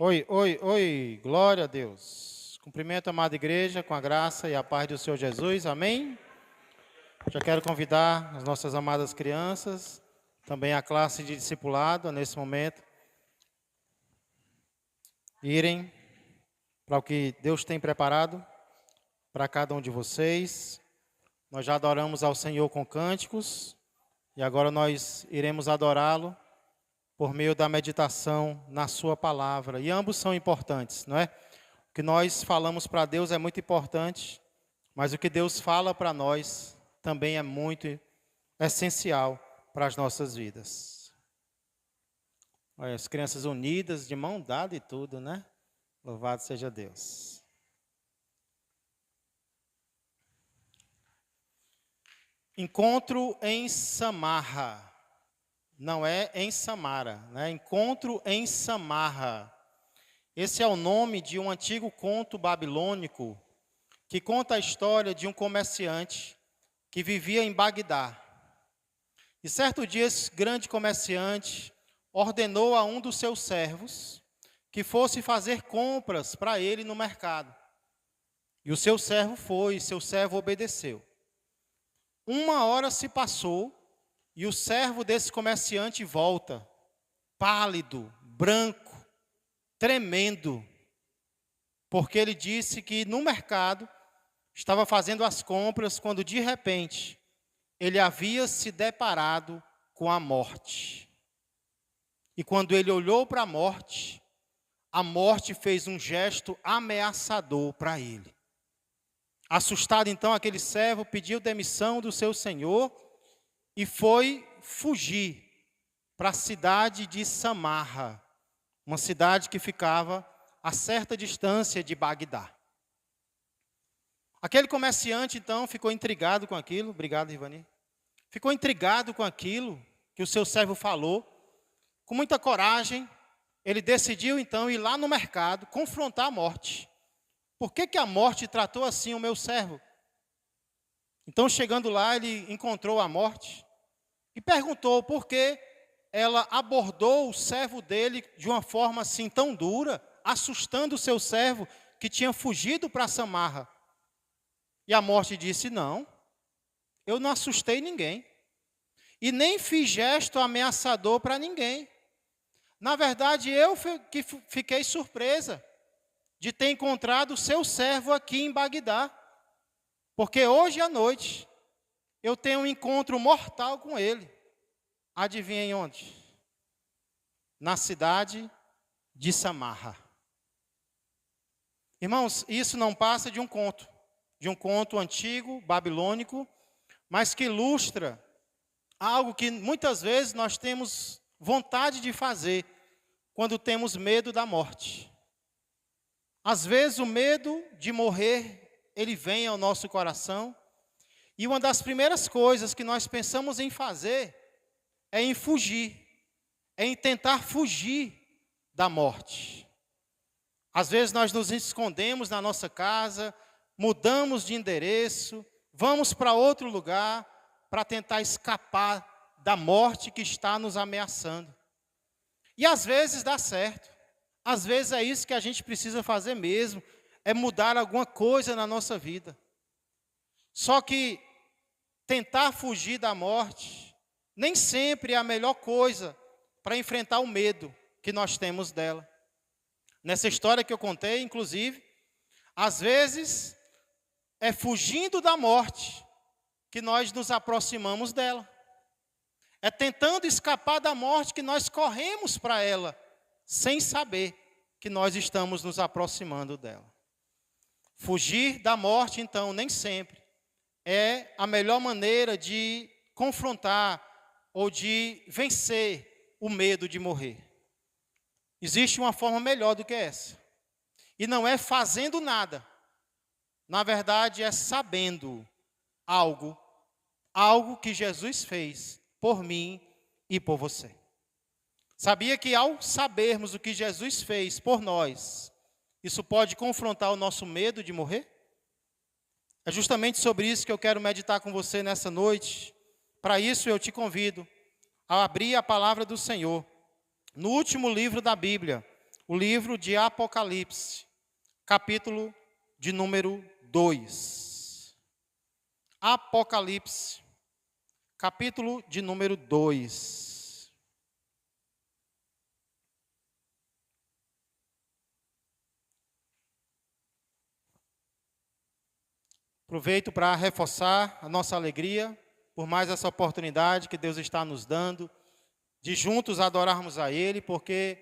Oi, oi, oi, glória a Deus. Cumprimento a amada igreja com a graça e a paz do Senhor Jesus, amém? Já quero convidar as nossas amadas crianças, também a classe de discipulado, nesse momento, irem para o que Deus tem preparado para cada um de vocês. Nós já adoramos ao Senhor com cânticos e agora nós iremos adorá-lo por meio da meditação na sua palavra. E ambos são importantes, não é? O que nós falamos para Deus é muito importante, mas o que Deus fala para nós também é muito essencial para as nossas vidas. Olha, as crianças unidas, de mão dada e tudo, né? Louvado seja Deus. Encontro em Samarra. Não é em Samara, né? Encontro em Samarra. Esse é o nome de um antigo conto babilônico que conta a história de um comerciante que vivia em Bagdá. E certo dia esse grande comerciante ordenou a um dos seus servos que fosse fazer compras para ele no mercado. E o seu servo foi, seu servo obedeceu. 1 hora se passou e o servo desse comerciante volta, pálido, branco, tremendo, porque ele disse que no mercado estava fazendo as compras quando de repente ele havia se deparado com a morte. E quando ele olhou para a morte fez um gesto ameaçador para ele. Assustado então, aquele servo pediu demissão do seu senhor e foi fugir para a cidade de Samarra, uma cidade que ficava a certa distância de Bagdá. Aquele comerciante, então, ficou intrigado com aquilo. Obrigado, Ivani. Ficou intrigado com aquilo que o seu servo falou. Com muita coragem, ele decidiu, então, ir lá no mercado, confrontar a morte. Por que a morte tratou assim o meu servo? Então, chegando lá, ele encontrou a morte e perguntou por que ela abordou o servo dele de uma forma assim tão dura, assustando o seu servo que tinha fugido para Samarra. E a morte disse: não, eu não assustei ninguém e nem fiz gesto ameaçador para ninguém. Na verdade, eu que fiquei surpresa de ter encontrado o seu servo aqui em Bagdá, porque hoje à noite eu tenho um encontro mortal com ele. Adivinhem onde? Na cidade de Samarra. Irmãos, isso não passa de um conto antigo, babilônico, mas que ilustra algo que muitas vezes nós temos vontade de fazer quando temos medo da morte. Às vezes o medo de morrer, ele vem ao nosso coração, e uma das primeiras coisas que nós pensamos em fazer é em fugir, é em tentar fugir da morte. Às vezes nós nos escondemos na nossa casa, mudamos de endereço, vamos para outro lugar para tentar escapar da morte que está nos ameaçando. E às vezes dá certo. Às vezes é isso que a gente precisa fazer mesmo, é mudar alguma coisa na nossa vida. Só que tentar fugir da morte nem sempre é a melhor coisa para enfrentar o medo que nós temos dela. Nessa história que eu contei, inclusive, às vezes é fugindo da morte que nós nos aproximamos dela. É tentando escapar da morte que nós corremos para ela, sem saber que nós estamos nos aproximando dela. Fugir da morte, então, nem sempre é a melhor maneira de confrontar ou de vencer o medo de morrer. Existe uma forma melhor do que essa. E não é fazendo nada. Na verdade, é sabendo algo que Jesus fez por mim e por você. Sabia que ao sabermos o que Jesus fez por nós, isso pode confrontar o nosso medo de morrer? É justamente sobre isso que eu quero meditar com você nessa noite. Para isso eu te convido a abrir a palavra do Senhor no último livro da Bíblia, o livro de Apocalipse, capítulo de número 2. Apocalipse, capítulo de número 2. Aproveito para reforçar a nossa alegria por mais essa oportunidade que Deus está nos dando de juntos adorarmos a Ele, porque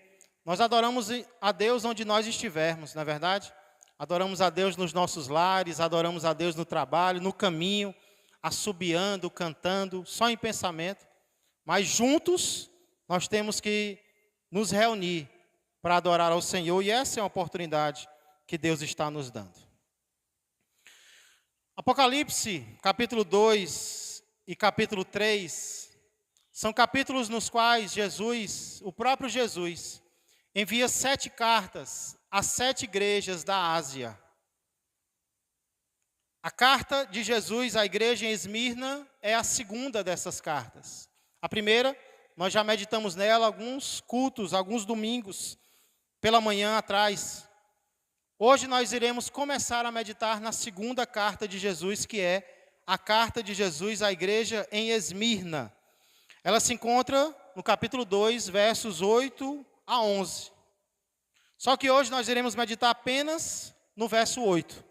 nós adoramos a Deus onde nós estivermos, não é verdade? Adoramos a Deus nos nossos lares, adoramos a Deus no trabalho, no caminho, assobiando, cantando, só em pensamento. Mas juntos nós temos que nos reunir para adorar ao Senhor, e essa é uma oportunidade que Deus está nos dando. Apocalipse, capítulo 2 e capítulo 3, são capítulos nos quais Jesus, o próprio Jesus, envia 7 cartas às 7 igrejas da Ásia. A carta de Jesus à igreja em Esmirna é a segunda dessas cartas. A primeira, nós já meditamos nela alguns cultos, alguns domingos, pela manhã atrás. Hoje nós iremos começar a meditar na segunda carta de Jesus, que é a carta de Jesus à igreja em Esmirna. Ela se encontra no capítulo 2, versos 8 a 11. Só que hoje nós iremos meditar apenas no verso 8.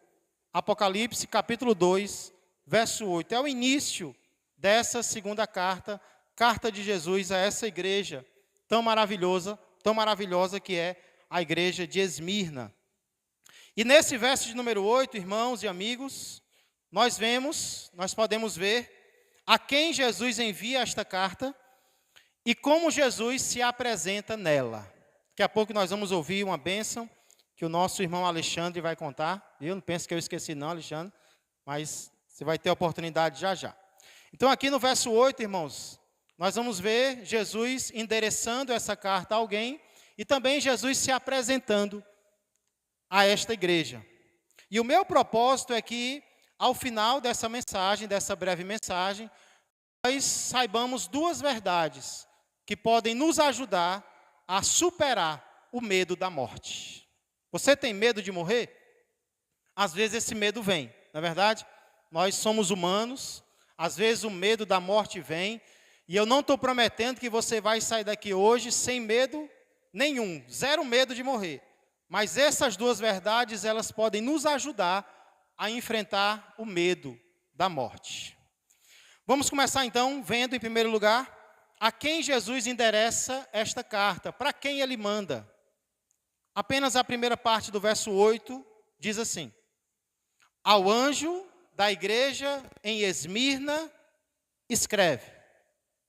Apocalipse, capítulo 2, verso 8. É o início dessa segunda carta, carta de Jesus a essa igreja tão maravilhosa que é a igreja de Esmirna. E nesse verso de número 8, irmãos e amigos, nós podemos ver a quem Jesus envia esta carta e como Jesus se apresenta nela. Daqui a pouco nós vamos ouvir uma bênção que o nosso irmão Alexandre vai contar. Eu não penso que eu esqueci não, Alexandre, mas você vai ter a oportunidade já já. Então aqui no verso 8, irmãos, nós vamos ver Jesus endereçando essa carta a alguém e também Jesus se apresentando a esta igreja. E o meu propósito é que, ao final dessa mensagem, dessa breve mensagem, nós saibamos 2 verdades que podem nos ajudar a superar o medo da morte. Você tem medo de morrer? Às vezes esse medo vem, não é verdade? Nós somos humanos, às vezes o medo da morte vem, e eu não estou prometendo que você vai sair daqui hoje sem medo nenhum, 0 medo de morrer. Mas essas 2 verdades, elas podem nos ajudar a enfrentar o medo da morte. Vamos começar então vendo em primeiro lugar a quem Jesus endereça esta carta, para quem ele manda. Apenas a primeira parte do verso 8 diz assim: ao anjo da igreja em Esmirna, escreve.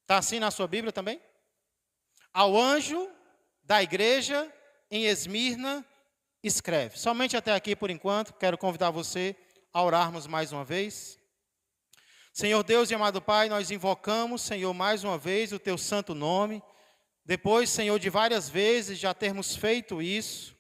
Está assim na sua Bíblia também? Ao anjo da igreja em Esmirna, escreve. Somente até aqui por enquanto, quero convidar você a orarmos mais uma vez. Senhor Deus e amado Pai, nós invocamos, Senhor, mais uma vez o teu santo nome. Depois, Senhor, de várias vezes já termos feito isso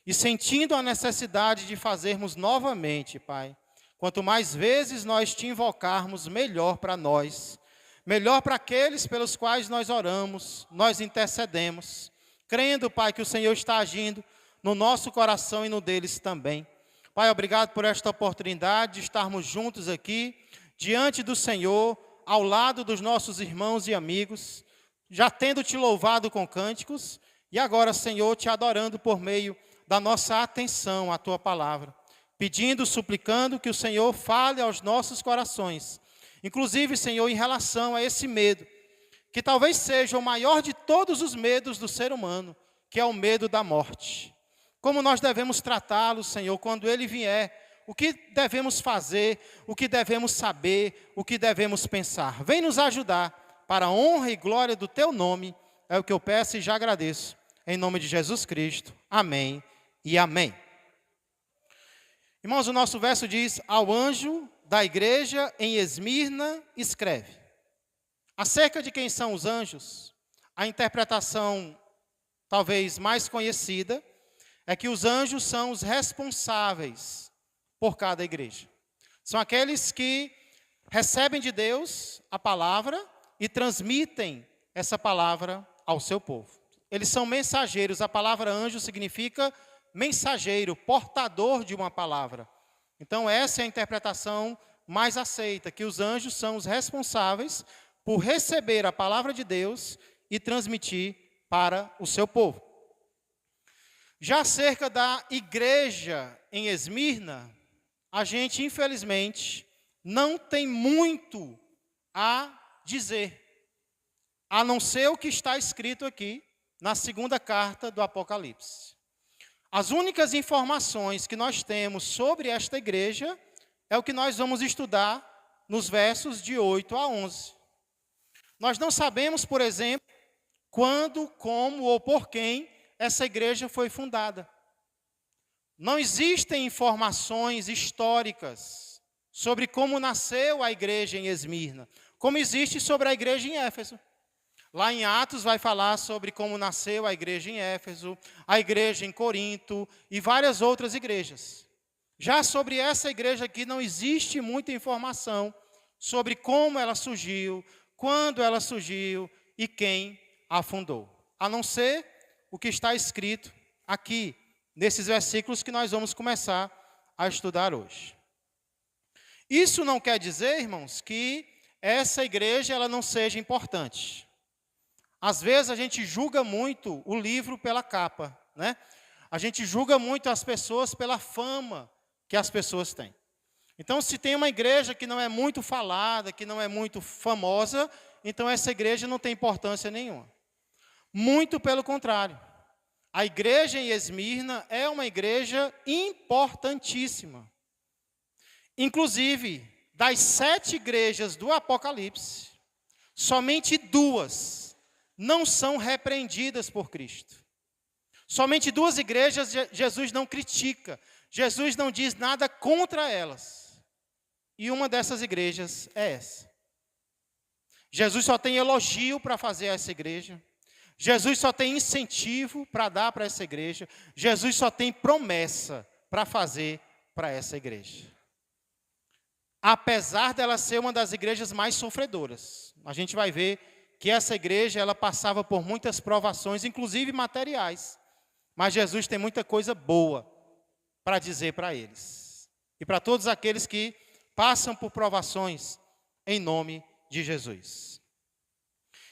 e sentindo a necessidade de fazermos novamente, Pai. Quanto mais vezes nós te invocarmos, melhor para nós, melhor para aqueles pelos quais nós oramos, nós intercedemos, crendo, Pai, que o Senhor está agindo no nosso coração e no deles também. Pai, obrigado por esta oportunidade de estarmos juntos aqui, diante do Senhor, ao lado dos nossos irmãos e amigos, já tendo te louvado com cânticos, e agora, Senhor, te adorando por meio da nossa atenção à tua palavra, pedindo, suplicando que o Senhor fale aos nossos corações, inclusive, Senhor, em relação a esse medo, que talvez seja o maior de todos os medos do ser humano, que é o medo da morte. Como nós devemos tratá-lo, Senhor, quando ele vier, o que devemos fazer, o que devemos saber, o que devemos pensar. Vem nos ajudar para a honra e glória do teu nome, é o que eu peço e já agradeço, em nome de Jesus Cristo. Amém e amém. Irmãos, o nosso verso diz: ao anjo da igreja em Esmirna, escreve. Acerca de quem são os anjos, a interpretação talvez mais conhecida é que os anjos são os responsáveis por cada igreja. São aqueles que recebem de Deus a palavra e transmitem essa palavra ao seu povo. eles são mensageiros. A palavra anjo significa mensageiro, portador de uma palavra. Então, essa é a interpretação mais aceita, que os anjos são os responsáveis por receber a palavra de Deus e transmitir para o seu povo. Já acerca da igreja em Esmirna, a gente, infelizmente, não tem muito a dizer, a não ser o que está escrito aqui na segunda carta do Apocalipse. As únicas informações que nós temos sobre esta igreja é o que nós vamos estudar nos versos de 8 a 11. Nós não sabemos, por exemplo, quando, como ou por quem essa igreja foi fundada. Não existem informações históricas sobre como nasceu a igreja em Esmirna, como existe sobre a igreja em Éfeso. Lá em Atos vai falar sobre como nasceu a igreja em Éfeso, a igreja em Corinto e várias outras igrejas. Já sobre essa igreja aqui não existe muita informação sobre como ela surgiu, quando ela surgiu e quem a fundou. A não ser o que está escrito aqui, nesses versículos que nós vamos começar a estudar hoje. Isso não quer dizer, irmãos, que essa igreja ela não seja importante. Às vezes a gente julga muito o livro pela capa, né? A gente julga muito as pessoas pela fama que as pessoas têm. Então, se tem uma igreja que não é muito falada, que não é muito famosa, então essa igreja não tem importância nenhuma. Muito pelo contrário. A igreja em Esmirna é uma igreja importantíssima. Inclusive, das 7 igrejas do Apocalipse, somente 2 não são repreendidas por Cristo. Somente 2 igrejas Jesus não critica. Jesus não diz nada contra elas. E uma dessas igrejas é essa. Jesus só tem elogio para fazer a essa igreja. Jesus só tem incentivo para dar para essa igreja. Jesus só tem promessa para fazer para essa igreja. Apesar dela ser uma das igrejas mais sofredoras. A gente vai ver que essa igreja ela passava por muitas provações, inclusive materiais. Mas Jesus tem muita coisa boa para dizer para eles. E para todos aqueles que passam por provações em nome de Jesus.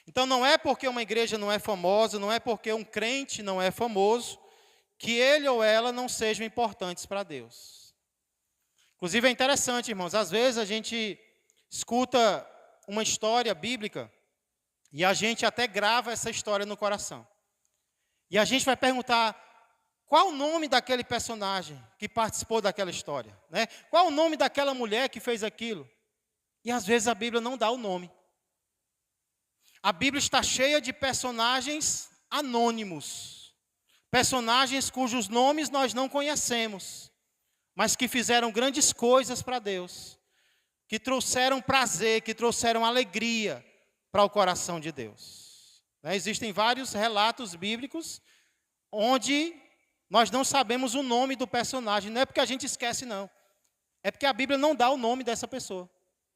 Então não é porque uma igreja não é famosa, não é porque um crente não é famoso, que ele ou ela não sejam importantes para Deus. Inclusive é interessante, irmãos, às vezes a gente escuta uma história bíblica e a gente até grava essa história no coração. E a gente vai perguntar, qual o nome daquele personagem que participou daquela história? Né? Qual o nome daquela mulher que fez aquilo? E às vezes a Bíblia não dá o nome. A Bíblia está cheia de personagens anônimos. Personagens cujos nomes nós não conhecemos, mas que fizeram grandes coisas para Deus. Que trouxeram prazer, que trouxeram alegria para o coração de Deus. Existem vários relatos bíblicos onde nós não sabemos o nome do personagem. Não é porque a gente esquece, não. É porque a Bíblia não dá o nome dessa pessoa.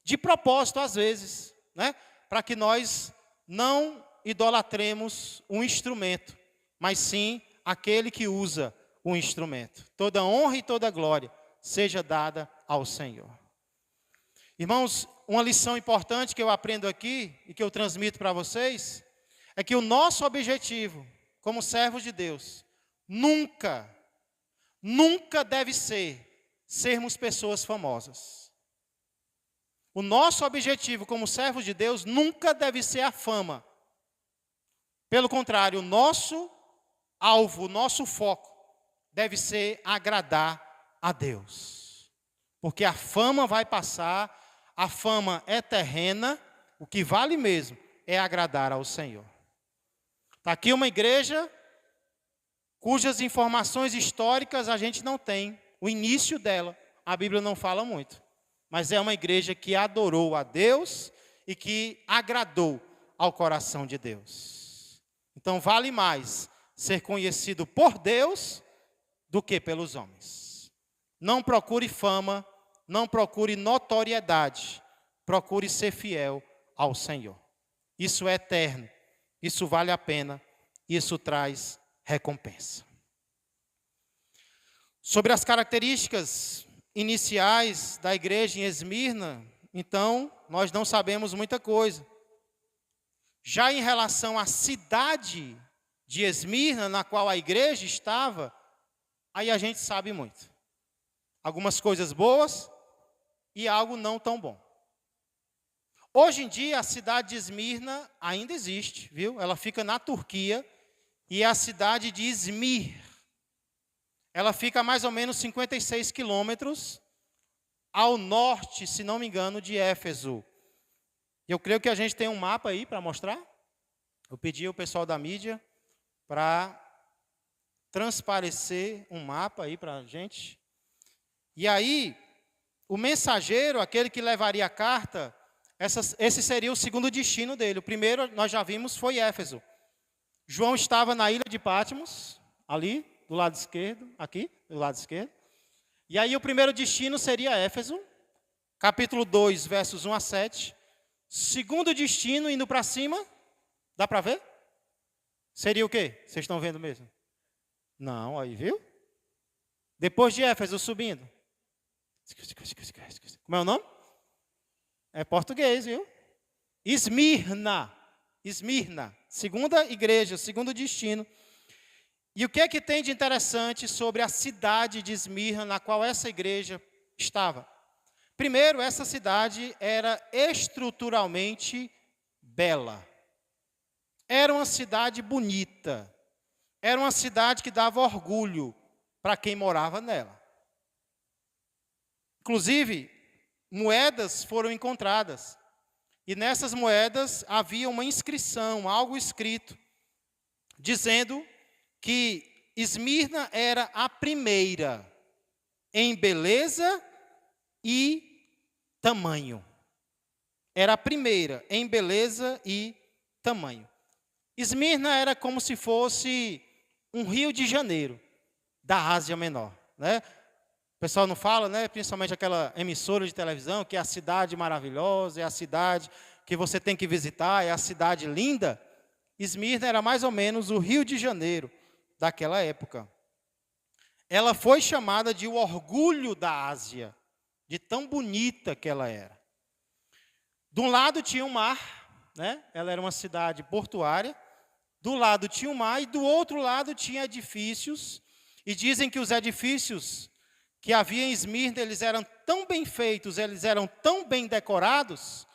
De propósito, às vezes, né? Para que nós não idolatremos um instrumento, mas sim aquele que usa o instrumento. Toda honra e toda glória seja dada ao Senhor. Irmãos, uma lição importante que eu aprendo aqui e que eu transmito para vocês é que o nosso objetivo, como servos de Deus, nunca deve sermos pessoas famosas. O nosso objetivo como servos de Deus nunca deve ser a fama. Pelo contrário, o nosso alvo, o nosso foco deve ser agradar a Deus. Porque a fama vai passar, a fama é terrena, o que vale mesmo é agradar ao Senhor. Está aqui uma igreja cujas informações históricas a gente não tem. O início dela, a Bíblia não fala muito. Mas é uma igreja que adorou a Deus e que agradou ao coração de Deus. Então vale mais ser conhecido por Deus do que pelos homens. Não procure fama, não procure notoriedade, procure ser fiel ao Senhor. Isso é eterno, isso vale a pena isso traz recompensa. Sobre as características iniciais da igreja em Esmirna, então, nós não sabemos muita coisa. Já em relação à cidade de Esmirna, na qual a igreja estava, aí a gente sabe muito. Algumas coisas boas e algo não tão bom. Hoje em dia, a cidade de Esmirna ainda existe, viu? Ela fica na Turquia e é a cidade de Izmir. Ela fica a mais ou menos 56 quilômetros ao norte, se não me engano, de Éfeso. Eu creio que a gente tem um mapa aí para mostrar. Eu pedi ao pessoal da mídia para transparecer um mapa aí para a gente. E aí, o mensageiro, aquele que levaria a carta, esse seria o segundo destino dele. O primeiro, nós já vimos, foi Éfeso. João estava na ilha de Patmos, ali, do lado esquerdo, aqui, do lado esquerdo. E aí o primeiro destino seria Éfeso, capítulo 2, versos 1 a 7. Segundo destino, indo para cima, dá para ver? Seria o quê? Vocês estão vendo mesmo? Não, aí, viu? Depois de Éfeso, subindo. Como é o nome? É português, viu? Esmirna. Esmirna. Segunda igreja, segundo destino. E o que é que tem de interessante sobre a cidade de Esmirna, na qual essa igreja estava? Primeiro, essa cidade era estruturalmente bela. Era uma cidade bonita. Era uma cidade que dava orgulho para quem morava nela. Inclusive, moedas foram encontradas. E nessas moedas havia uma inscrição, algo escrito, dizendo que Esmirna era a primeira em beleza e tamanho. Era a primeira em beleza e tamanho. Esmirna era como se fosse um Rio de Janeiro da Ásia Menor, né? O pessoal não fala, né? Principalmente aquela emissora de televisão, que é a cidade maravilhosa, é a cidade que você tem que visitar, é a cidade linda. Esmirna era mais ou menos o Rio de Janeiro daquela época. Ela foi chamada de o orgulho da Ásia, de tão bonita que ela era. De um lado tinha o mar, né? Ela era uma cidade portuária. Do lado tinha o mar e do outro lado tinha edifícios. E dizem que os edifícios que havia em Esmirna, eles eram tão bem feitos, eles eram tão bem decorados,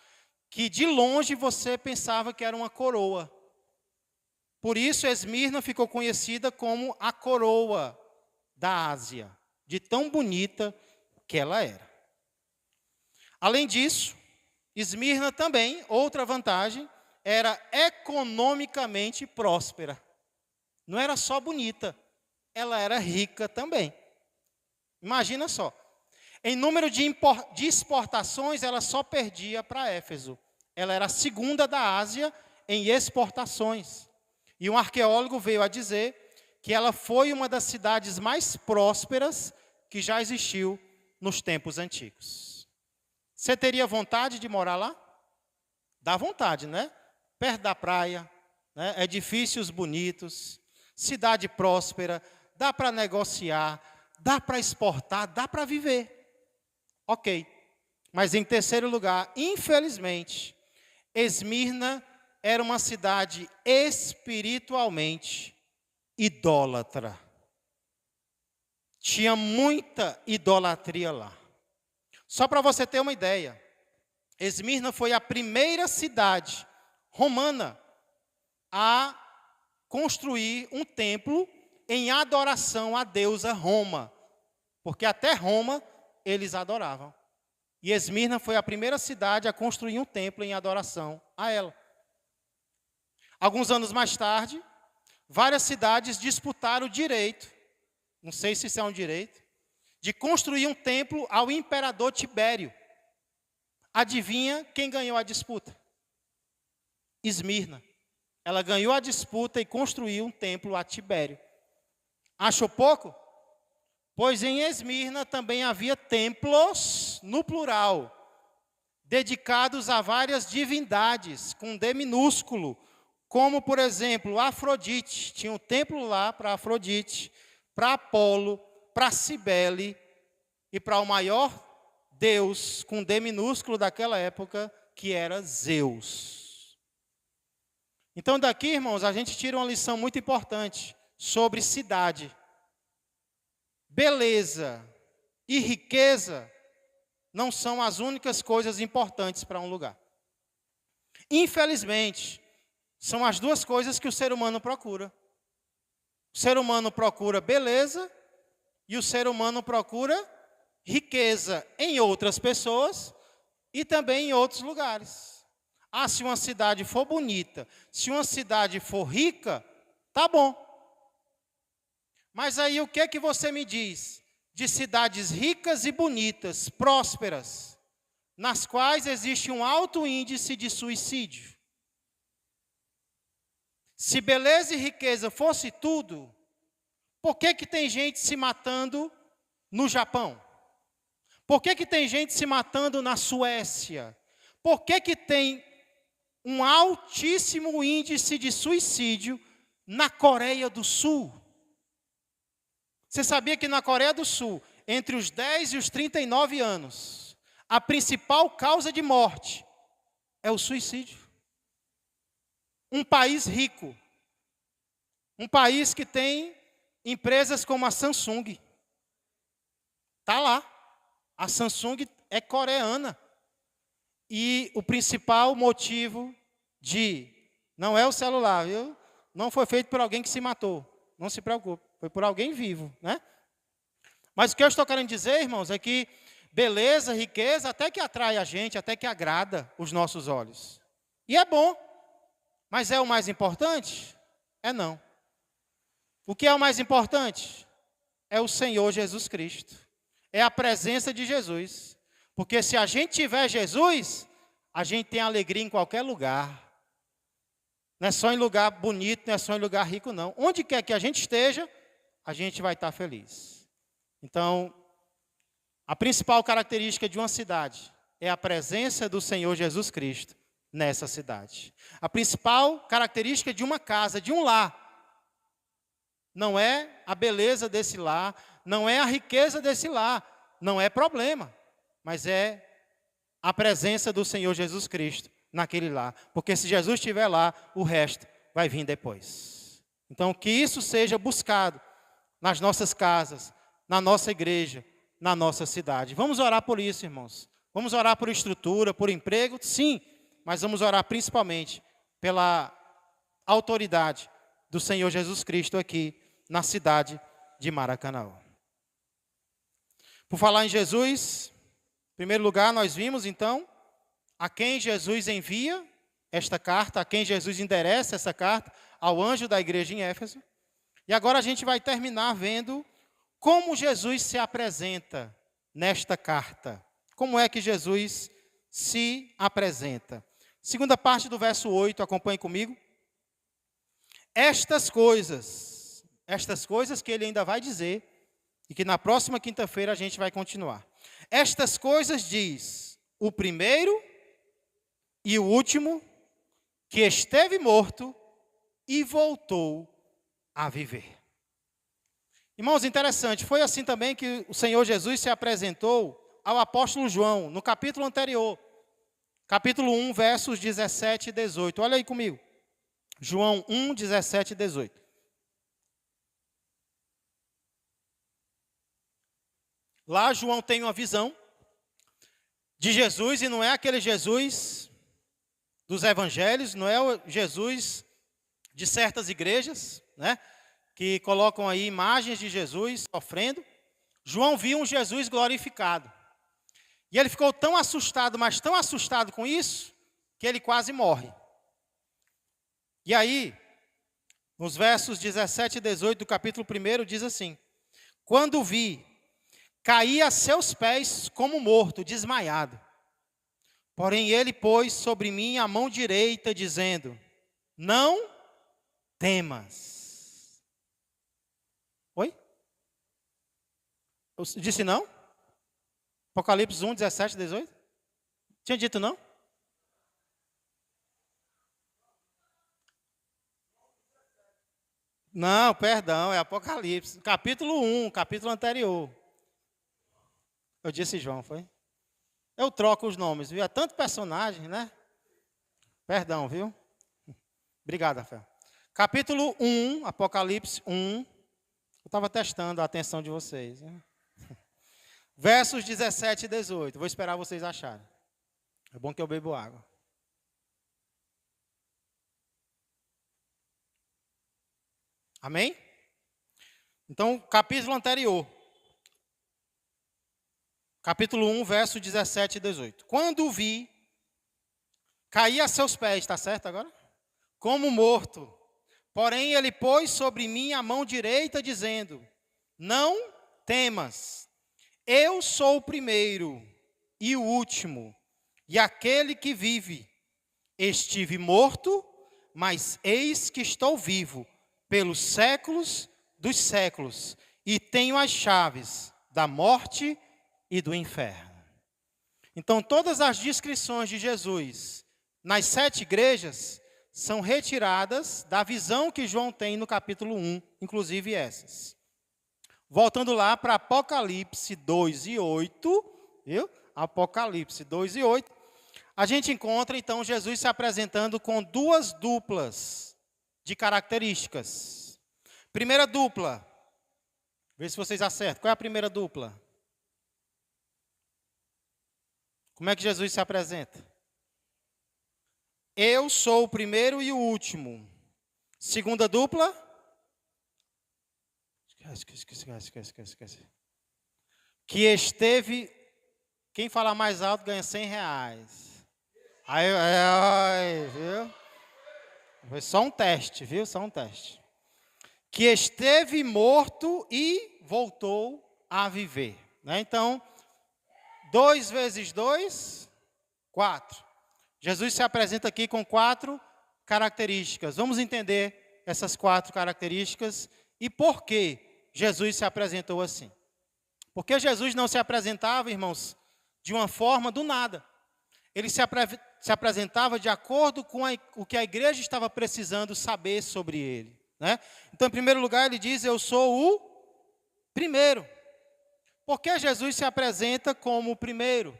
que de longe você pensava que era uma coroa. Por isso, Esmirna ficou conhecida como a coroa da Ásia, de tão bonita que ela era. Além disso, Esmirna também, outra vantagem, era economicamente próspera. Não era só bonita, ela era rica também. Imagina só. Em número de exportações, ela só perdia para Éfeso. Ela era a segunda da Ásia em exportações. E um arqueólogo veio a dizer que ela foi uma das cidades mais prósperas que já existiu nos tempos antigos. Você teria vontade de morar lá? Dá vontade, né? Perto da praia, né? Edifícios bonitos, cidade próspera, dá para negociar, dá para exportar, dá para viver. Ok. Mas em terceiro lugar, infelizmente, Esmirna era uma cidade espiritualmente idólatra. Tinha muita idolatria lá. Só para você ter uma ideia, Esmirna foi a primeira cidade romana a construir um templo em adoração à deusa Roma, porque até Roma eles adoravam. E Esmirna foi a primeira cidade a construir um templo em adoração a ela. Alguns anos mais tarde, várias cidades disputaram o direito, não sei se isso é um direito, de construir um templo ao imperador Tibério. Adivinha quem ganhou a disputa? Esmirna. Ela ganhou a disputa e construiu um templo a Tibério. Achou pouco? Pois em Esmirna também havia templos, no plural, dedicados a várias divindades, com D minúsculo, como, por exemplo, Afrodite. Tinha um templo lá para Afrodite, para Apolo, para Cibele e para o maior deus com D minúsculo daquela época, que era Zeus. Então daqui, irmãos, a gente tira uma lição muito importante sobre cidade. Beleza e riqueza não são as únicas coisas importantes para um lugar. Infelizmente, são as duas coisas que o ser humano procura. O ser humano procura beleza e o ser humano procura riqueza em outras pessoas e também em outros lugares. Ah, se uma cidade for bonita, se uma cidade for rica, tá bom. Mas aí o que é que você me diz de cidades ricas e bonitas, prósperas, nas quais existe um alto índice de suicídio? Se beleza e riqueza fosse tudo, por que que tem gente se matando no Japão? Por que que tem gente se matando na Suécia? Por que que tem um altíssimo índice de suicídio na Coreia do Sul? Você sabia que na Coreia do Sul, entre os 10 e os 39 anos, a principal causa de morte é o suicídio? Um país rico, um país que tem empresas como a Samsung. Está lá. A Samsung é coreana. E o principal motivo não é o celular, viu? Não foi feito por alguém que se matou. Não se preocupe, foi por alguém vivo, né? Mas o que eu estou querendo dizer, irmãos, é que beleza, riqueza, até que atrai a gente, até que agrada os nossos olhos. E é bom. Mas é o mais importante? É não. O que é o mais importante? É o Senhor Jesus Cristo. É a presença de Jesus. Porque se a gente tiver Jesus, a gente tem alegria em qualquer lugar. Não é só em lugar bonito, não é só em lugar rico, não. Onde quer que a gente esteja, a gente vai estar feliz. Então, a principal característica de uma cidade é a presença do Senhor Jesus Cristo nessa cidade. A principal característica de uma casa, de um lar, não é a beleza desse lar, não é a riqueza desse lar, não é problema, mas é a presença do Senhor Jesus Cristo naquele lar. Porque se Jesus estiver lá, o resto vai vir depois. Então, que isso seja buscado nas nossas casas, na nossa igreja, na nossa cidade. Vamos orar por isso, irmãos. Vamos orar por estrutura, por emprego, sim, mas vamos orar principalmente pela autoridade do Senhor Jesus Cristo aqui na cidade de Maracanã. Por falar em Jesus, em primeiro lugar, nós vimos então a quem Jesus envia esta carta, a quem Jesus endereça essa carta, ao anjo da igreja em Éfeso. E agora a gente vai terminar vendo como Jesus se apresenta nesta carta. Como é que Jesus se apresenta? Segunda parte do verso 8, acompanhe comigo. Estas coisas que ele ainda vai dizer, e que na próxima quinta-feira a gente vai continuar. Estas coisas diz o primeiro e o último, que esteve morto e voltou a viver. Irmãos, interessante, foi assim também que o Senhor Jesus se apresentou ao apóstolo João, no capítulo anterior. Capítulo 1, versos 17 e 18. Olha aí comigo. João 1, 17 e 18. Lá João tem uma visão de Jesus, e não é aquele Jesus dos evangelhos, não é o Jesus de certas igrejas, né, que colocam aí imagens de Jesus sofrendo. João viu um Jesus glorificado. E ele ficou tão assustado, mas tão assustado com isso, que ele quase morre. E aí, nos versos 17 e 18 do capítulo 1, diz assim: quando vi, caí a seus pés como morto, desmaiado. Porém ele pôs sobre mim a mão direita, dizendo: não temas. Oi? Eu disse não? Apocalipse 1, 17 e 18? Tinha dito não? Não, perdão, é Apocalipse. Capítulo 1, capítulo anterior. Eu disse João, foi? Eu troco os nomes, viu? É tanto personagem, né? Perdão, viu? Obrigado, Rafael. Capítulo 1, Apocalipse 1. Eu estava testando a atenção de vocês. Né? Versos 17 e 18. Vou esperar vocês acharem. É bom que eu bebo água. Amém? Então, capítulo anterior. Capítulo 1, verso 17 e 18. Quando o vi, caí a seus pés, está certo agora? Como morto. Porém, ele pôs sobre mim a mão direita, dizendo: não temas, eu sou o primeiro e o último, e aquele que vive. Estive morto, mas eis que estou vivo, pelos séculos dos séculos, e tenho as chaves da morte e do inferno. Então, todas as descrições de Jesus nas 7 igrejas são retiradas da visão que João tem no capítulo 1, inclusive essas. Voltando lá para Apocalipse 2 e 8, viu? Apocalipse 2 e 8, a gente encontra, então, Jesus se apresentando com 2 duplas de características. Primeira dupla, vê se vocês acertam. Qual é a primeira dupla? Como é que Jesus se apresenta? Eu sou o primeiro e o último. Segunda dupla? Esquece. Que esteve... Quem falar mais alto ganha R$100. Aí, viu? Foi só um teste, viu? Só um teste. Que esteve morto e voltou a viver. Né? Então, 2 vezes 2, 4. Jesus se apresenta aqui com 4 características. Vamos entender essas 4 características e por que Jesus se apresentou assim. Porque Jesus não se apresentava, irmãos, de uma forma do nada. Ele se apresentava de acordo com o que a igreja estava precisando saber sobre ele. Né? Então, em primeiro lugar, ele diz: eu sou o primeiro. Por que Jesus se apresenta como o primeiro?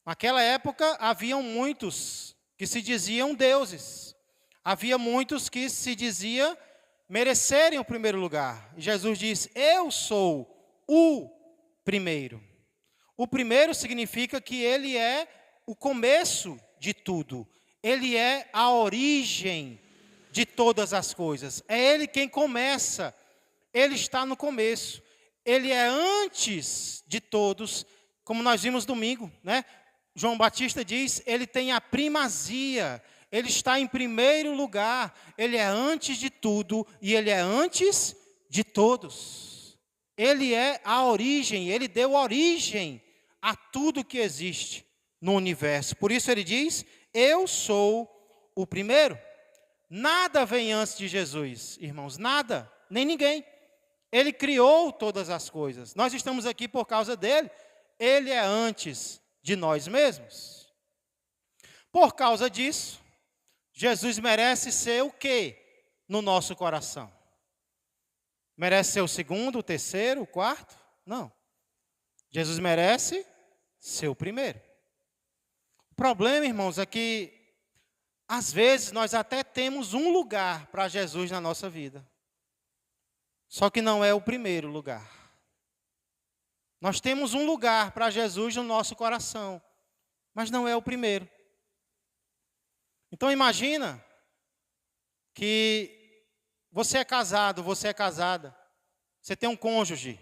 Naquela época, haviam muitos que se diziam deuses. Havia muitos que se diziam merecerem o primeiro lugar. E Jesus diz: eu sou o primeiro. O primeiro significa que ele é o começo de tudo. Ele é a origem de todas as coisas. É ele quem começa. Ele está no começo. Ele é antes de todos, como nós vimos domingo, né? João Batista diz, ele tem a primazia, ele está em primeiro lugar, ele é antes de tudo e ele é antes de todos. Ele é a origem, ele deu origem a tudo que existe no universo. Por isso ele diz, eu sou o primeiro. Nada vem antes de Jesus, irmãos, nada, nem ninguém. Ele criou todas as coisas. Nós estamos aqui por causa dele. Ele é antes de nós mesmos. Por causa disso, Jesus merece ser o quê no nosso coração? Merece ser o segundo, o terceiro, o quarto? Não. Jesus merece ser o primeiro. O problema, irmãos, é que às vezes nós até temos um lugar para Jesus na nossa vida. Só que não é o primeiro lugar. Nós temos um lugar para Jesus no nosso coração, mas não é o primeiro. Então imagina que você é casado, você é casada, você tem um cônjuge,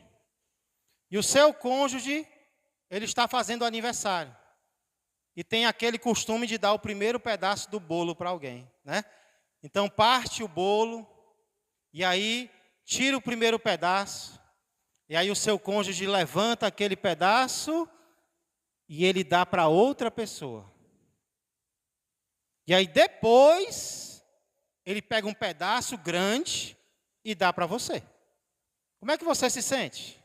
e o seu cônjuge, ele está fazendo aniversário, e tem aquele costume de dar o primeiro pedaço do bolo para alguém, né? Então parte o bolo, e aí tira o primeiro pedaço, e aí o seu cônjuge levanta aquele pedaço e ele dá para outra pessoa. E aí depois, ele pega um pedaço grande e dá para você. Como é que você se sente?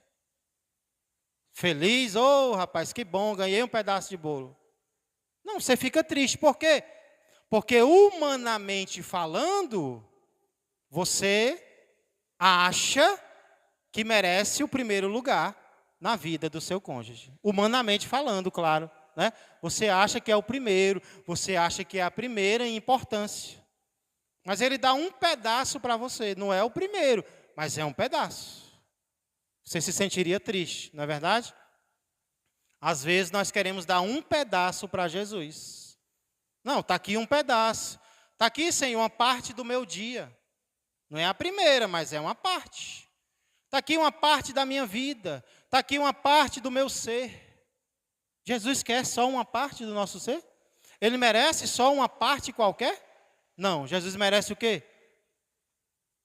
Feliz? Oh, rapaz, que bom, ganhei um pedaço de bolo. Não, você fica triste. Por quê? Porque humanamente falando, você acha que merece o primeiro lugar na vida do seu cônjuge. Humanamente falando, claro, né? Você acha que é o primeiro, você acha que é a primeira em importância. Mas ele dá um pedaço para você, não é o primeiro, mas é um pedaço. Você se sentiria triste, não é verdade? Às vezes nós queremos dar um pedaço para Jesus. Não, está aqui um pedaço. Está aqui, Senhor, uma parte do meu dia. Não é a primeira, mas é uma parte. Está aqui uma parte da minha vida. Está aqui uma parte do meu ser. Jesus quer só uma parte do nosso ser? Ele merece só uma parte qualquer? Não, Jesus merece o quê?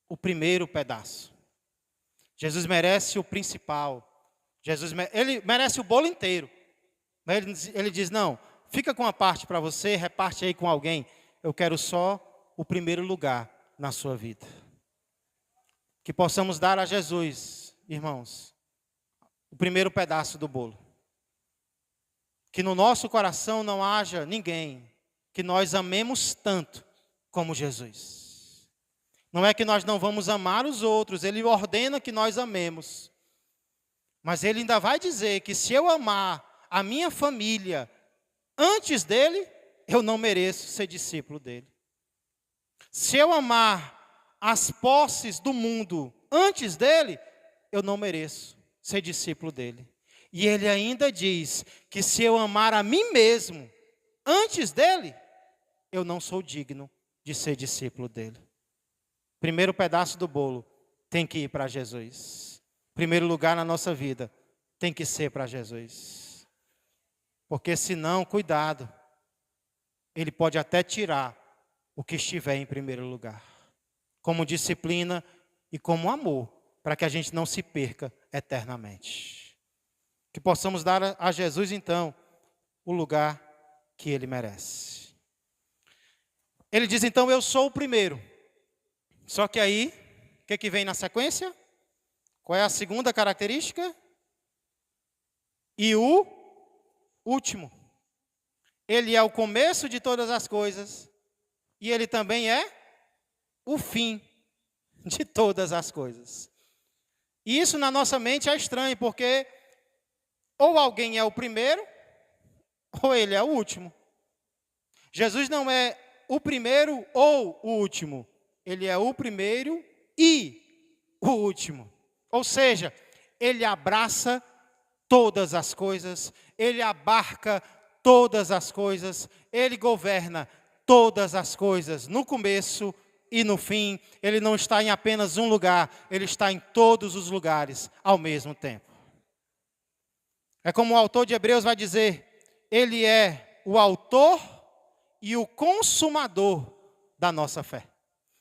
O primeiro pedaço. Jesus merece o principal. Ele merece o bolo inteiro. Mas ele diz, não, fica com uma parte para você, reparte aí com alguém. Eu quero só o primeiro lugar na sua vida. Que possamos dar a Jesus, irmãos, o primeiro pedaço do bolo. Que no nosso coração não haja ninguém que nós amemos tanto como Jesus. Não é que nós não vamos amar os outros, Ele ordena que nós amemos. Mas Ele ainda vai dizer que se eu amar a minha família antes dEle, eu não mereço ser discípulo dEle. Se eu amar as posses do mundo antes dEle, eu não mereço ser discípulo dEle. E Ele ainda diz que se eu amar a mim mesmo antes dEle, eu não sou digno de ser discípulo dEle. Primeiro pedaço do bolo tem que ir para Jesus. Primeiro lugar na nossa vida tem que ser para Jesus. Porque senão, cuidado, Ele pode até tirar o que estiver em primeiro lugar. Como disciplina e como amor, para que a gente não se perca eternamente. Que possamos dar a Jesus, então, o lugar que Ele merece. Ele diz, então, eu sou o primeiro. Só que aí, o que vem na sequência? Qual é a segunda característica? E o último. Ele é o começo de todas as coisas. E Ele também é o fim de todas as coisas. E isso na nossa mente é estranho, porque ou alguém é o primeiro, ou Ele é o último. Jesus não é o primeiro ou o último. Ele é o primeiro e o último. Ou seja, Ele abraça todas as coisas, Ele abarca todas as coisas, Ele governa todas as coisas, no começo e no fim. Ele não está em apenas um lugar, Ele está em todos os lugares ao mesmo tempo. É como o autor de Hebreus vai dizer, Ele é o autor e o consumador da nossa fé.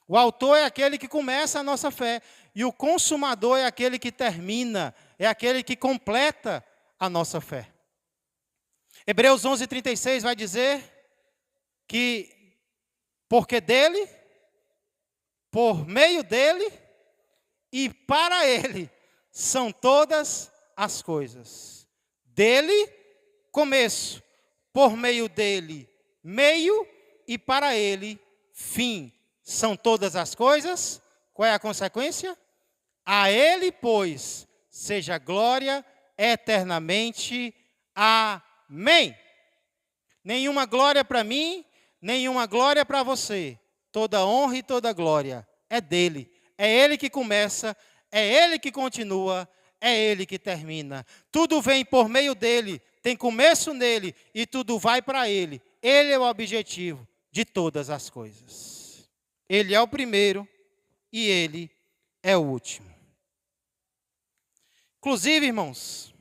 O autor é aquele que começa a nossa fé, e o consumador é aquele que termina, é aquele que completa a nossa fé. Hebreus 11:36 vai dizer que porque dele, por meio dele e para ele são todas as coisas. Dele, começo, por meio dele, meio e para ele, fim. São todas as coisas. Qual é a consequência? A ele, pois, seja glória eternamente. Amém. Nenhuma glória para mim, nenhuma glória para você. Toda honra e toda glória é dele. É ele que começa, é ele que continua, é ele que termina. Tudo vem por meio dele, tem começo nele e tudo vai para ele. Ele é o objetivo de todas as coisas. Ele é o primeiro e ele é o último. Inclusive, irmãos,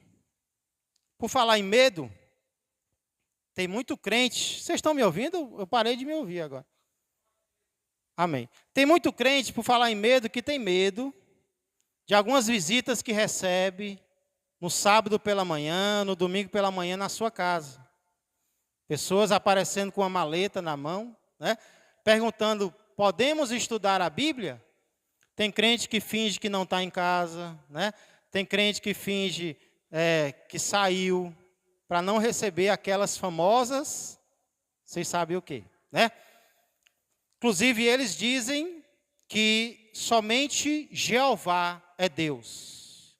por falar em medo, tem muito crente. Vocês estão me ouvindo? Eu parei de me ouvir agora. Amém. Tem muito crente, por falar em medo, que tem medo de algumas visitas que recebe no sábado pela manhã, no domingo pela manhã na sua casa. Pessoas aparecendo com uma maleta na mão, né? Perguntando, podemos estudar a Bíblia? Tem crente que finge que não está em casa, né? Tem crente que finge que saiu para não receber aquelas famosas, vocês sabem o quê, né? Inclusive eles dizem que somente Jeová é Deus.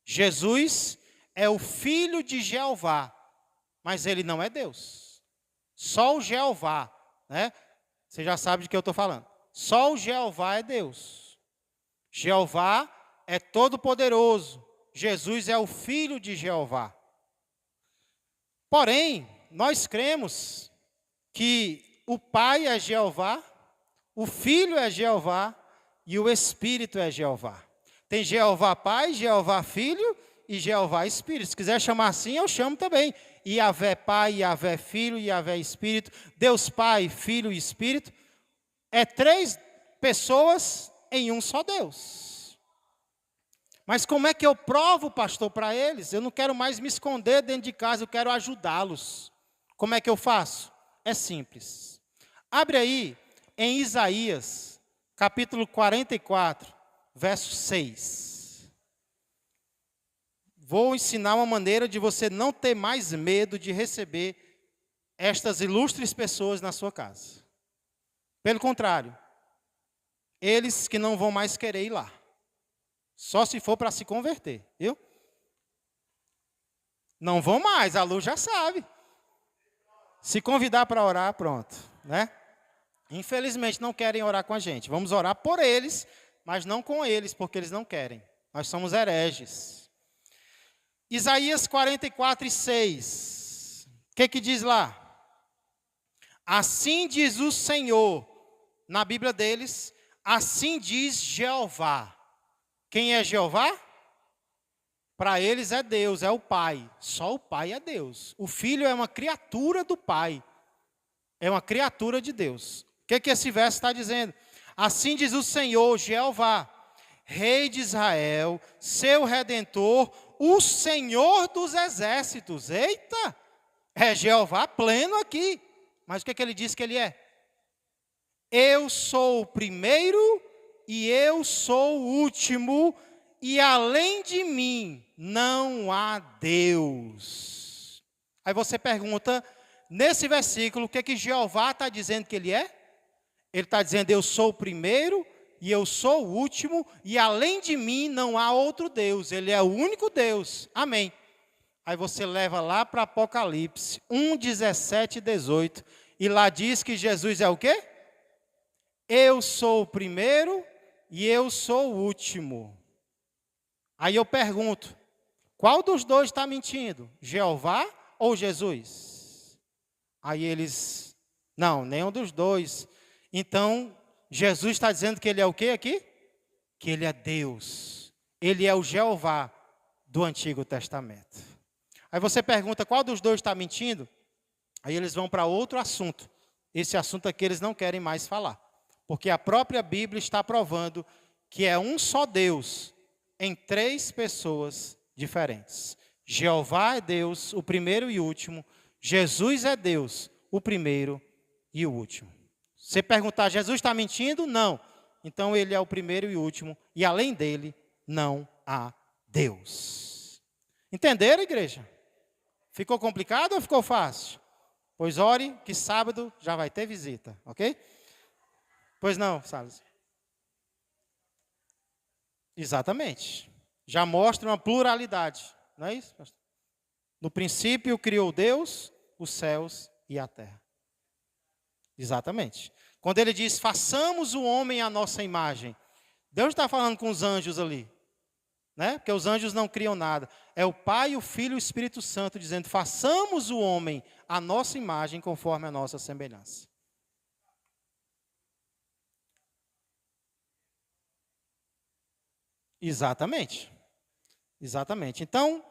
Jesus é o filho de Jeová, mas ele não é Deus. Só o Jeová, né? Você já sabe de que eu estou falando. Só o Jeová é Deus. Jeová é todo-poderoso. Jesus é o filho de Jeová. Porém, nós cremos que o Pai é Jeová, o Filho é Jeová e o Espírito é Jeová. Tem Jeová Pai, Jeová Filho e Jeová Espírito. Se quiser chamar assim, eu chamo também. Iavé Pai, Iavé Filho, Iavé Espírito. Deus Pai, Filho e Espírito. É 3 pessoas em um só Deus. Mas como é que eu provo, pastor, para eles? Eu não quero mais me esconder dentro de casa, eu quero ajudá-los. Como é que eu faço? É simples. Abre aí em Isaías, capítulo 44, verso 6. Vou ensinar uma maneira de você não ter mais medo de receber estas ilustres pessoas na sua casa. Pelo contrário, eles que não vão mais querer ir lá. Só se for para se converter, viu? Não vão mais, a Lu já sabe. Se convidar para orar, pronto, né? Infelizmente não querem orar com a gente. Vamos orar por eles, mas não com eles, porque eles não querem. Nós somos hereges. Isaías 44, 6. O que diz lá? Assim diz o Senhor, na Bíblia deles, assim diz Jeová. Quem é Jeová? Para eles é Deus, é o Pai. Só o Pai é Deus. O Filho é uma criatura do Pai. É uma criatura de Deus. O que esse verso está dizendo? Assim diz o Senhor, Jeová, Rei de Israel, seu Redentor, o Senhor dos exércitos. Eita! É Jeová pleno aqui. Mas o que ele diz que ele é? Eu sou o primeiro e eu sou o último, e além de mim não há Deus. Aí você pergunta, nesse versículo, o que Jeová está dizendo que ele é? Ele está dizendo, eu sou o primeiro e eu sou o último, e além de mim não há outro Deus. Ele é o único Deus. Amém. Aí você leva lá para Apocalipse 1, 17 e 18, e lá diz que Jesus é o quê? Eu sou o primeiro e eu sou o último. Aí eu pergunto, qual dos dois está mentindo? Jeová ou Jesus? Aí eles, não, nenhum dos dois. Então, Jesus está dizendo que ele é o quê aqui? Que ele é Deus. Ele é o Jeová do Antigo Testamento. Aí você pergunta, qual dos dois está mentindo? Aí eles vão para outro assunto. Esse assunto aqui eles não querem mais falar. Porque a própria Bíblia está provando que é um só Deus em 3 pessoas diferentes. Jeová é Deus, o primeiro e o último. Jesus é Deus, o primeiro e o último. Você perguntar, Jesus está mentindo? Não. Então ele é o primeiro e o último. E além dele, não há Deus. Entenderam, igreja? Ficou complicado ou ficou fácil? Pois ore que sábado já vai ter visita, ok? Pois não, Salles? Exatamente. Já mostra uma pluralidade, não é isso, pastor? No princípio criou Deus os céus e a terra. Exatamente. Quando ele diz, façamos o homem à nossa imagem, Deus está falando com os anjos ali, né? Porque os anjos não criam nada. É o Pai, o Filho e o Espírito Santo dizendo, façamos o homem à nossa imagem conforme a nossa semelhança. Exatamente. Exatamente. Então,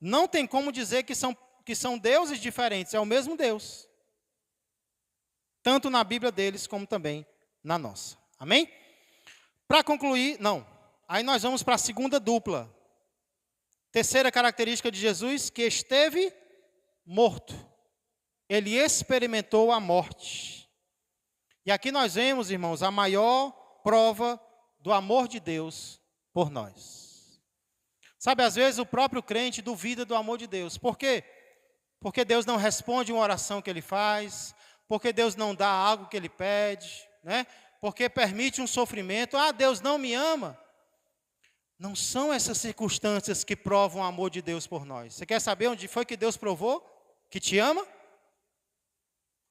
não tem como dizer que são deuses diferentes, é o mesmo Deus. Tanto na Bíblia deles, como também na nossa. Amém? Para concluir, não. Aí nós vamos para a segunda dupla. Terceira característica de Jesus, que esteve morto. Ele experimentou a morte. E aqui nós vemos, irmãos, a maior prova do amor de Deus por nós. Sabe, às vezes o próprio crente duvida do amor de Deus. Por quê? Porque Deus não responde uma oração que ele faz, porque Deus não dá algo que ele pede, né? porque permite um sofrimento. Ah, Deus não me ama. Não são essas circunstâncias que provam o amor de Deus por nós. Você quer saber onde foi que Deus provou que te ama?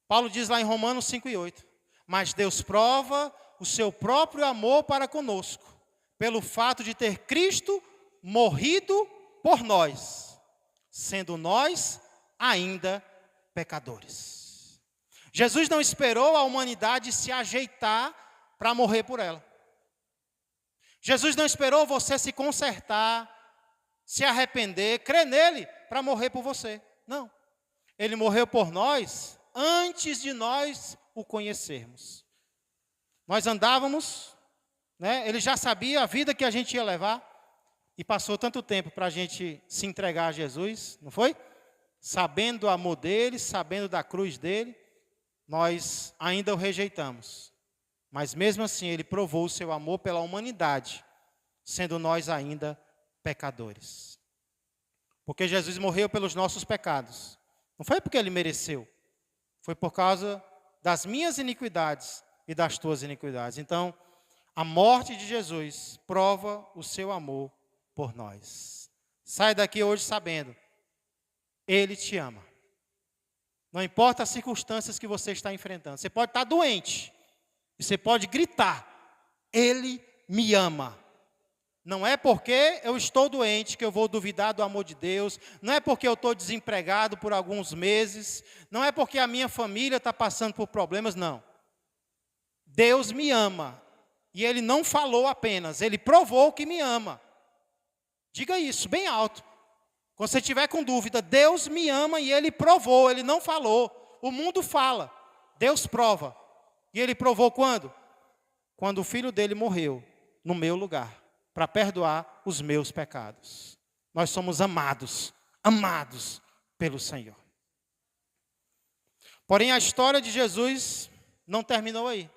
Paulo diz lá em Romanos 5:8. Mas Deus prova o seu próprio amor para conosco, pelo fato de ter Cristo morrido por nós, sendo nós ainda pecadores. Jesus não esperou a humanidade se ajeitar para morrer por ela. Jesus não esperou você se consertar, se arrepender, crer nele para morrer por você. Não. Ele morreu por nós antes de nós o conhecermos. Nós andávamos, né? Ele já sabia a vida que a gente ia levar e passou tanto tempo para a gente se entregar a Jesus, não foi? Sabendo do amor dele, sabendo da cruz dele, nós ainda o rejeitamos. Mas mesmo assim ele provou o seu amor pela humanidade, sendo nós ainda pecadores. Porque Jesus morreu pelos nossos pecados. Não foi porque ele mereceu. Foi por causa das minhas iniquidades e das tuas iniquidades. Então, a morte de Jesus prova o seu amor por nós. Sai daqui hoje sabendo, ele te ama. Não importa as circunstâncias que você está enfrentando. Você pode estar doente. E você pode gritar, ele me ama. Não é porque eu estou doente que eu vou duvidar do amor de Deus. Não é porque eu estou desempregado por alguns meses. Não é porque a minha família está passando por problemas, não. Deus me ama. E ele não falou apenas, ele provou que me ama. Diga isso, bem alto. Quando você estiver com dúvida, Deus me ama e ele provou, ele não falou. O mundo fala, Deus prova. E ele provou quando? Quando o filho dele morreu no meu lugar, para perdoar os meus pecados. Nós somos amados pelo Senhor. Porém, a história de Jesus não terminou aí.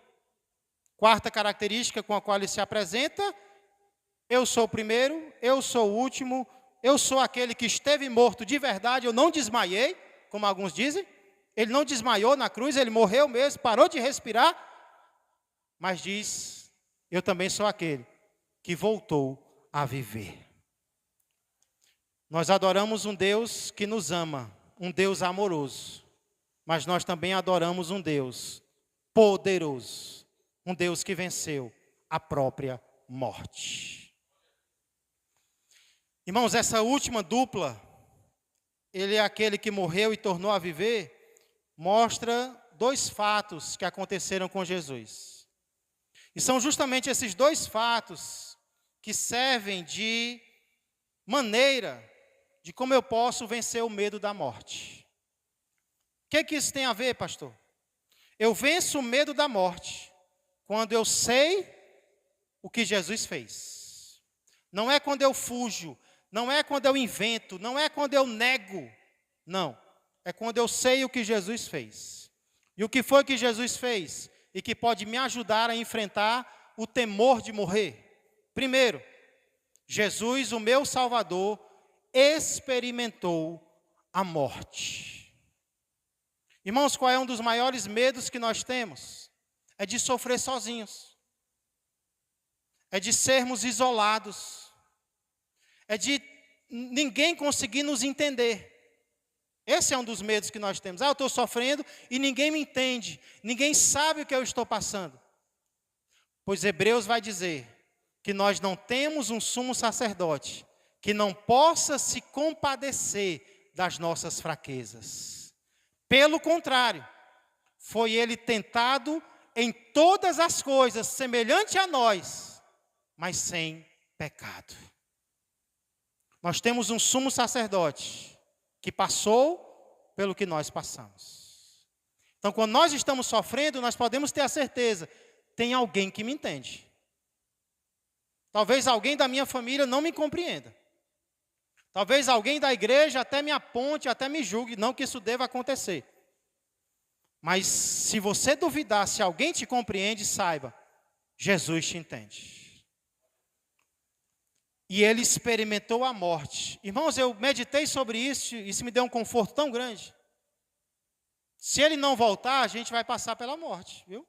Quarta característica com a qual ele se apresenta: eu sou o primeiro, eu sou o último, eu sou aquele que esteve morto de verdade, eu não desmaiei, como alguns dizem. Ele não desmaiou na cruz, ele morreu mesmo, parou de respirar, mas diz, eu também sou aquele que voltou a viver. Nós adoramos um Deus que nos ama, um Deus amoroso, mas nós também adoramos um Deus poderoso, um Deus que venceu a própria morte. Irmãos, essa última dupla, ele é aquele que morreu e tornou a viver, mostra dois fatos que aconteceram com Jesus. E são justamente esses dois fatos que servem de maneira de como eu posso vencer o medo da morte. O que isso tem a ver, pastor? Eu venço o medo da morte quando eu sei o que Jesus fez. Não é quando eu fujo, não é quando eu invento, não é quando eu nego. Não. É quando eu sei o que Jesus fez. E o que foi que Jesus fez? E que pode me ajudar a enfrentar o temor de morrer. Primeiro, Jesus, o meu Salvador, experimentou a morte. Irmãos, qual é um dos maiores medos que nós temos? É de sofrer sozinhos. É de sermos isolados. É de ninguém conseguir nos entender. Esse é um dos medos que nós temos. Eu estou sofrendo e ninguém me entende. Ninguém sabe o que eu estou passando. Pois Hebreus vai dizer que nós não temos um sumo sacerdote que não possa se compadecer das nossas fraquezas. Pelo contrário, foi ele tentado em todas as coisas, semelhante a nós, mas sem pecado. Nós temos um sumo sacerdote que passou pelo que nós passamos. Então, quando nós estamos sofrendo, nós podemos ter a certeza, tem alguém que me entende. Talvez alguém da minha família não me compreenda. Talvez alguém da igreja até me aponte, até me julgue, não que isso deva acontecer. Mas se você duvidar, se alguém te compreende, saiba, Jesus te entende. E ele experimentou a morte. Irmãos, eu meditei sobre isso, e isso me deu um conforto tão grande. Se ele não voltar, a gente vai passar pela morte, viu?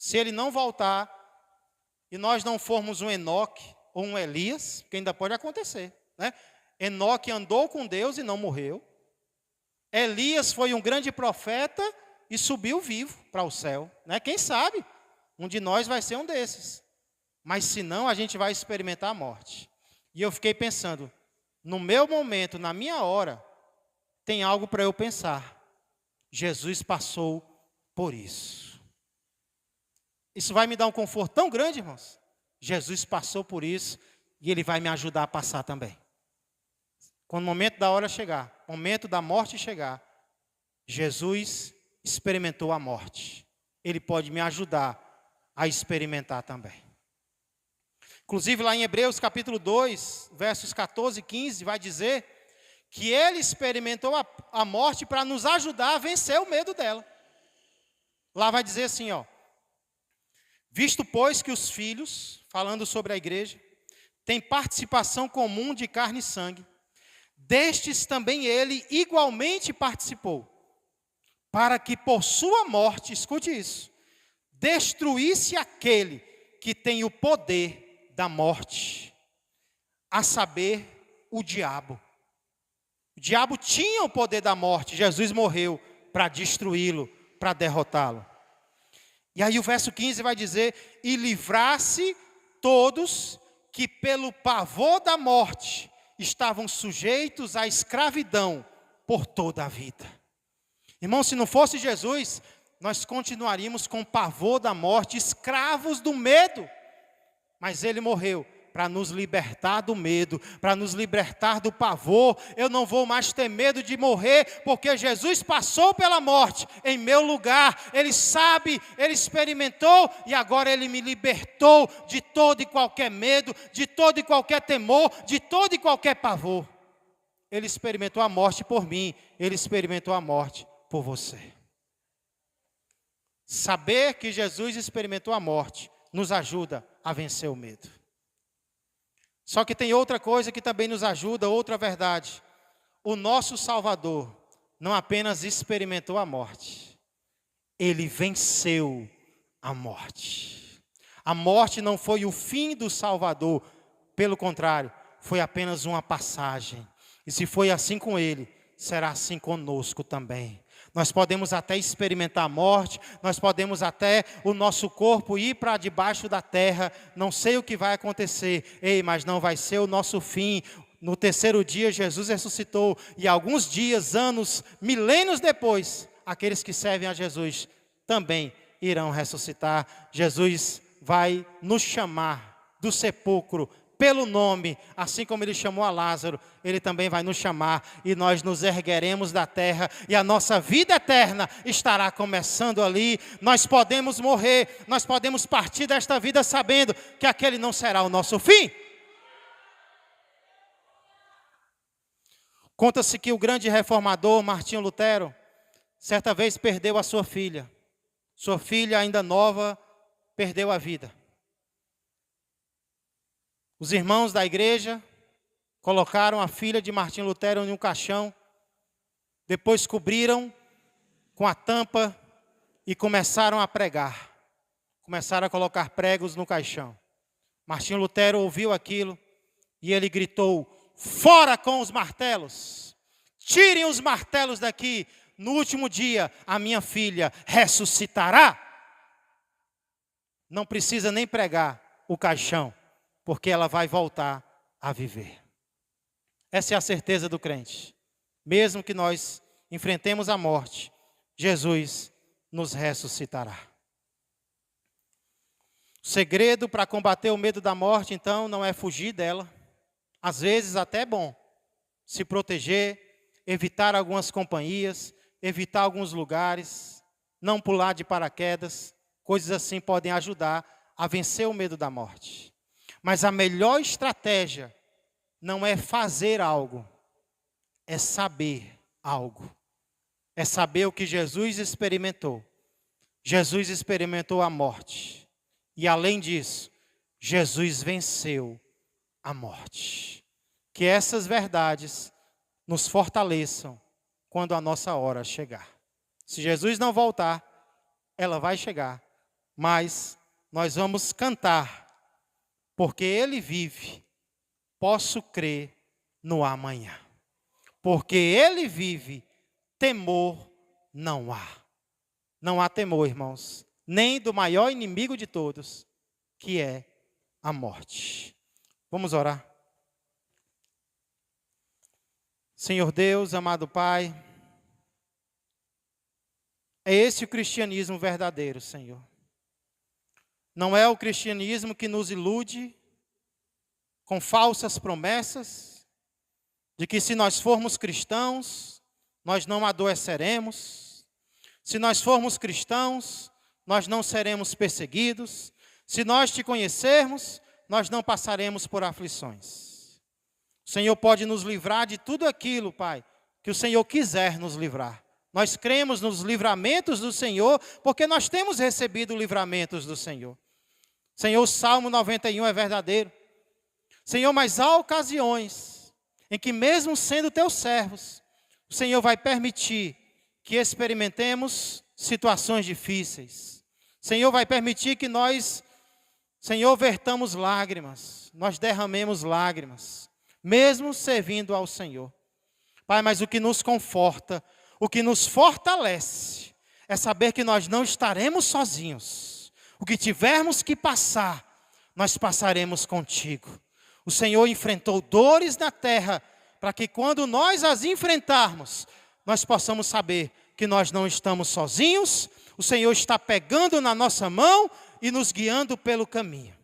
se ele não voltar e nós não formos um Enoque ou um Elias, que ainda pode acontecer, né? Enoque andou com Deus e não morreu. Elias foi um grande profeta e subiu vivo para o céu, né? Quem sabe? Um de nós vai ser um desses. Mas se não, a gente vai experimentar a morte. E eu fiquei pensando, no meu momento, na minha hora, tem algo para eu pensar. Jesus passou por isso. Isso vai me dar um conforto tão grande, irmãos. Jesus passou por isso e Ele vai me ajudar a passar também. Quando o momento da hora chegar, o momento da morte chegar, Jesus experimentou a morte. Ele pode me ajudar a experimentar também. Inclusive lá em Hebreus capítulo 2, versos 14 e 15, vai dizer que Ele experimentou a morte para nos ajudar a vencer o medo dela. Lá vai dizer assim, ó. Visto, pois, que os filhos, falando sobre a igreja, têm participação comum de carne e sangue, destes também Ele igualmente participou, para que por sua morte, escute isso, destruísse aquele que tem o poder da morte, a saber, o diabo. O diabo tinha o poder da morte, Jesus morreu para destruí-lo, para derrotá-lo. E aí o verso 15 vai dizer, e livrasse todos que pelo pavor da morte estavam sujeitos à escravidão por toda a vida. Irmão, se não fosse Jesus, nós continuaríamos com o pavor da morte, escravos do medo. Mas Ele morreu para nos libertar do medo, para nos libertar do pavor. Eu não vou mais ter medo de morrer, porque Jesus passou pela morte em meu lugar. Ele sabe, Ele experimentou e agora Ele me libertou de todo e qualquer medo, de todo e qualquer temor, de todo e qualquer pavor. Ele experimentou a morte por mim, Ele experimentou a morte por você. Saber que Jesus experimentou a morte nos ajuda a vencer o medo. Só que tem outra coisa que também nos ajuda, outra verdade. O nosso Salvador não apenas experimentou a morte, Ele venceu a morte. A morte não foi o fim do Salvador, pelo contrário, foi apenas uma passagem. E se foi assim com Ele, será assim conosco também. Nós podemos até experimentar a morte, nós podemos até o nosso corpo ir para debaixo da terra, não sei o que vai acontecer, mas não vai ser o nosso fim. No terceiro dia Jesus ressuscitou e alguns dias, anos, milênios depois, aqueles que servem a Jesus também irão ressuscitar. Jesus vai nos chamar do sepulcro pelo nome, assim como Ele chamou a Lázaro, Ele também vai nos chamar e nós nos ergueremos da terra e a nossa vida eterna estará começando ali. Nós podemos morrer, nós podemos partir desta vida sabendo que aquele não será o nosso fim. Conta-se que o grande reformador Martinho Lutero, certa vez perdeu a sua filha. Sua filha ainda nova perdeu a vida. Os irmãos da igreja colocaram a filha de Martinho Lutero em um caixão, depois cobriram com a tampa e começaram a pregar. Começaram a colocar pregos no caixão. Martinho Lutero ouviu aquilo e ele gritou, fora com os martelos, tirem os martelos daqui, no último dia a minha filha ressuscitará. Não precisa nem pregar o caixão, porque ela vai voltar a viver. Essa é a certeza do crente. Mesmo que nós enfrentemos a morte, Jesus nos ressuscitará. O segredo para combater o medo da morte, então, não é fugir dela. Às vezes até é bom se proteger, evitar algumas companhias, evitar alguns lugares, não pular de paraquedas. Coisas assim podem ajudar a vencer o medo da morte. Mas a melhor estratégia não é fazer algo, é saber algo. É saber o que Jesus experimentou. Jesus experimentou a morte. E além disso, Jesus venceu a morte. Que essas verdades nos fortaleçam quando a nossa hora chegar. Se Jesus não voltar, ela vai chegar. mas nós vamos cantar, porque Ele vive, posso crer no amanhã. Porque Ele vive, temor não há. Não há temor, irmãos, nem do maior inimigo de todos, que é a morte. Vamos orar. Senhor Deus, amado Pai, é esse o cristianismo verdadeiro, Senhor. Não é o cristianismo que nos ilude com falsas promessas, de que se nós formos cristãos, nós não adoeceremos. Se nós formos cristãos, nós não seremos perseguidos. Se nós te conhecermos, nós não passaremos por aflições. O Senhor pode nos livrar de tudo aquilo, Pai, que o Senhor quiser nos livrar. Nós cremos nos livramentos do Senhor, porque nós temos recebido livramentos do Senhor. Senhor, o Salmo 91 é verdadeiro. Senhor, mas há ocasiões em que mesmo sendo teus servos, o Senhor vai permitir que experimentemos situações difíceis. O Senhor vai permitir que nós, Senhor, vertamos lágrimas, nós derramemos lágrimas, mesmo servindo ao Senhor. Pai, mas o que nos conforta, o que nos fortalece, é saber que nós não estaremos sozinhos. O que tivermos que passar, nós passaremos contigo. O Senhor enfrentou dores na terra, para que quando nós as enfrentarmos, nós possamos saber que nós não estamos sozinhos, o Senhor está pegando na nossa mão e nos guiando pelo caminho.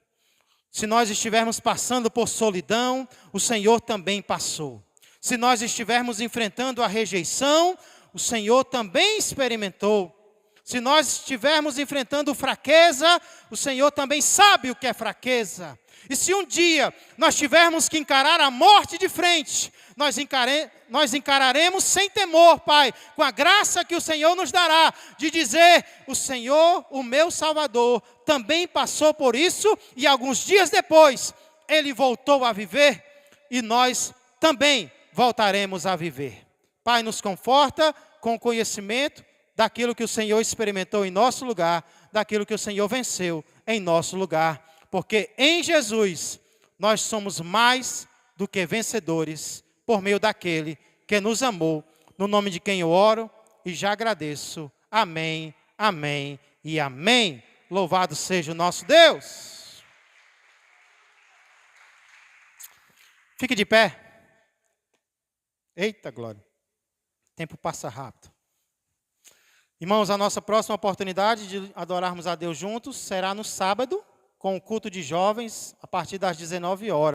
Se nós estivermos passando por solidão, o Senhor também passou. Se nós estivermos enfrentando a rejeição, o Senhor também experimentou. Se nós estivermos enfrentando fraqueza, o Senhor também sabe o que é fraqueza. E se um dia nós tivermos que encarar a morte de frente, nós encararemos sem temor, Pai, com a graça que o Senhor nos dará, de dizer, o Senhor, o meu Salvador, também passou por isso, e alguns dias depois, Ele voltou a viver, e nós também voltaremos a viver. Pai, nos conforta com o conhecimento daquilo que o Senhor experimentou em nosso lugar, daquilo que o Senhor venceu em nosso lugar. Porque em Jesus nós somos mais do que vencedores por meio daquele que nos amou. No nome de quem eu oro e já agradeço. Amém, amém e amém. Louvado seja o nosso Deus. Fique de pé. Eita glória. O tempo passa rápido. Irmãos, a nossa próxima oportunidade de adorarmos a Deus juntos será no sábado, com o culto de jovens, a partir das 19 horas.